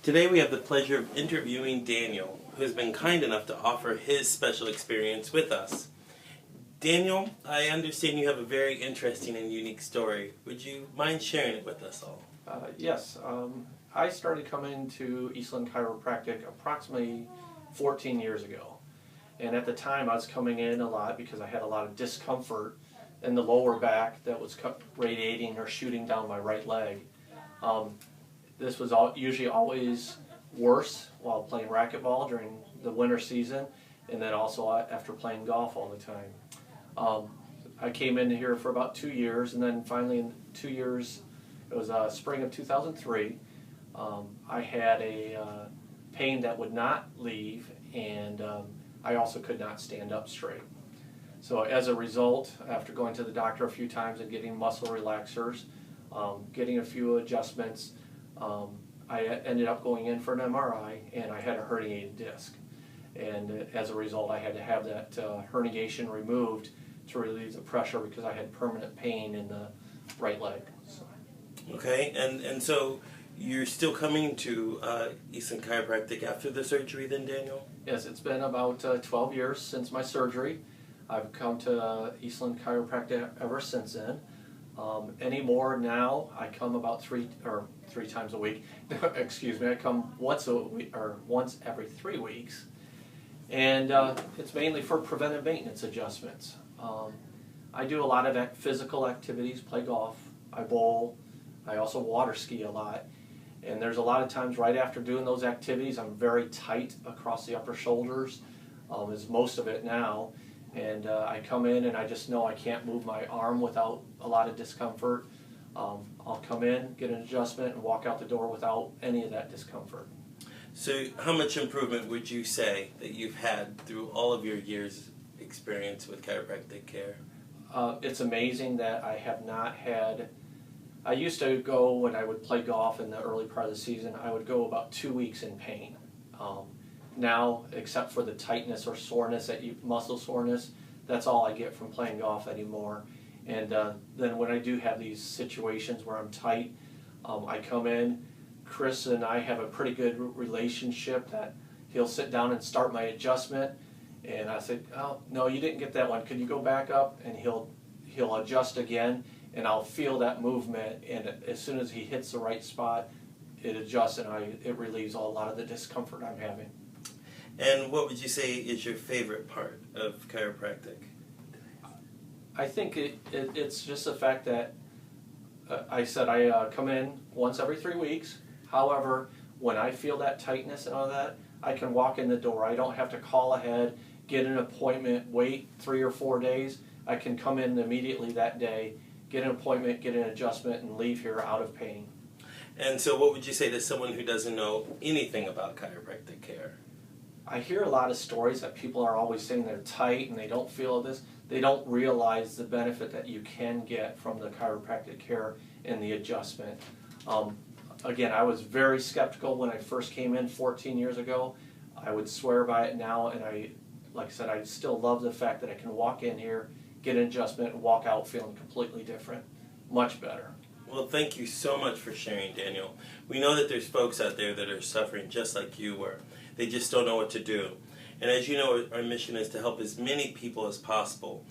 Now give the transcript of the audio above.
Today we have the pleasure of interviewing Daniel, who has been kind enough to offer his special experience with us. Daniel, I understand you have a very interesting and unique story. Would you mind sharing it with us all? Yes. I started coming to Eastland Chiropractic approximately 14 years ago. And at the time I was coming in a lot because I had a lot of discomfort in the lower back that was radiating or shooting down my right leg. This was usually always worse while playing racquetball during the winter season, and then also after playing golf all the time. I came in here for about 2 years, and then finally in 2 years, it was spring of 2003, I had a pain that would not leave, and I also could not stand up straight. So as a result, after going to the doctor a few times and getting muscle relaxers, getting a few adjustments, I ended up going in for an MRI, and I had a herniated disc. And as a result, I had to have that herniation removed to relieve the pressure because I had permanent pain in the right leg. So. Okay, and so you're still coming to Eastland Chiropractic after the surgery then, Daniel? Yes, it's been about 12 years since my surgery. I've come to Eastland Chiropractic ever since then. Anymore now, I come about three times a week. Excuse me, I come once a week or once every 3 weeks, and it's mainly for preventive maintenance adjustments. I do a lot of physical activities, play golf, I bowl, I also water ski a lot, and there's a lot of times right after doing those activities I'm very tight across the upper shoulders, is most of it now. And I come in and I just know I can't move my arm without a lot of discomfort. I'll come in, get an adjustment, and walk out the door without any of that discomfort. So how much improvement would you say that you've had through all of your years' experience with chiropractic care? It's amazing that I have not had... I used to go, when I would play golf in the early part of the season, I would go about 2 weeks in pain. Now, except for the tightness or soreness, muscle soreness, that's all I get from playing golf anymore. And then when I do have these situations where I'm tight, I come in. Chris and I have a pretty good relationship that he'll sit down and start my adjustment, and I say, "Oh, no, you didn't get that one. Could you go back up?" And he'll adjust again, and I'll feel that movement, and as soon as he hits the right spot, it adjusts, and it relieves a lot of the discomfort I'm having. And what would you say is your favorite part of chiropractic? I think it's just the fact that I come in once every 3 weeks. However, when I feel that tightness and all that, I can walk in the door. I don't have to call ahead, get an appointment, wait 3 or 4 days. I can come in immediately that day, get an appointment, get an adjustment, and leave here out of pain. And so what would you say to someone who doesn't know anything about chiropractic care? I hear a lot of stories that people are always saying they're tight and they don't feel this. They don't realize the benefit that you can get from the chiropractic care and the adjustment. Again, I was very skeptical when I first came in 14 years ago. I would swear by it now, and like I said, I still love the fact that I can walk in here, get an adjustment, and walk out feeling completely different. Much better. Well, thank you so much for sharing, Daniel. We know that there's folks out there that are suffering just like you were. They just don't know what to do. And as you know, our mission is to help as many people as possible.